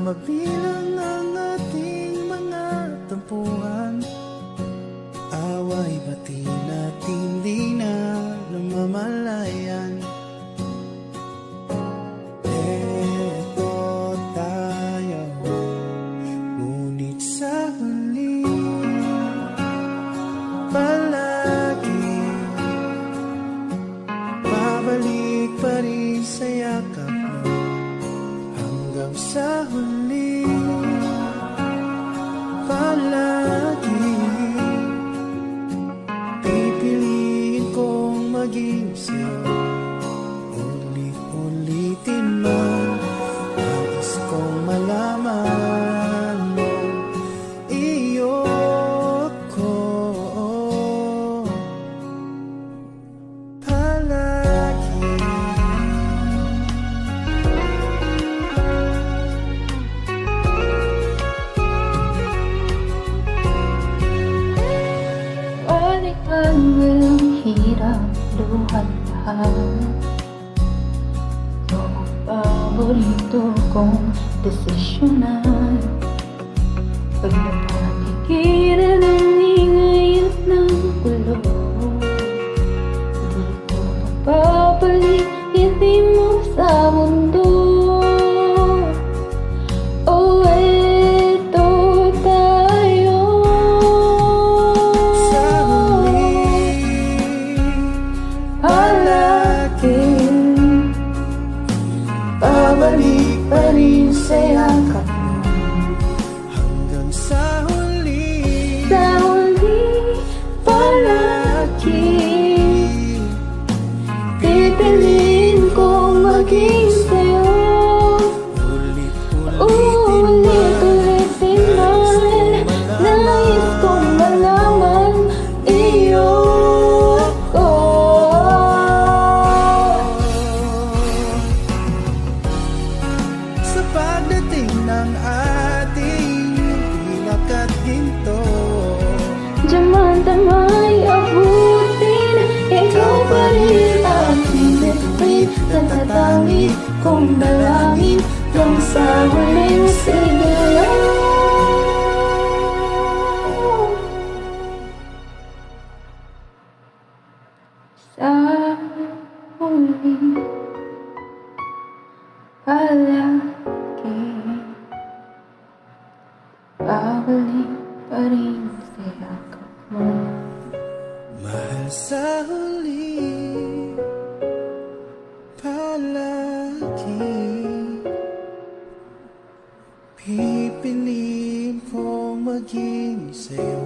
mabilang ang ating mga tampuhan. Away bati natin di na namamalayan. Eto tayo, ngunit sa huli palagi babalik pa rin sa yakap mo. Hanggang sa huli palagi pipiliin kong maging sa'yo. Ulit-ulitin man, nais kong malaman mo iyo ko palagi. Balikan walang hirap, luhat lahat. Paborito kong desisyonan. Pag napanigiran ang ingay at ng gulo, di ko mapapalik ngiti mo sa mundo. Oh, eto tayo. Sa huli palagi babalik pa rin sa yakap mo. Hanggang sa huli palagi pipiliin kong maging sa'yo. Ulit-ulitin man, nais kong malaman iyo ko. Sa pagdating ng ating pilak at ginto, Diamante may abutin, ikaw pa rin aking bituin. Natatangi kong dalangin hanggang sa huling sigla. Sa huling palagi babalik pa rin sa yakap mo. mahal sa huli palagi pipiliin kong maging sa'yo.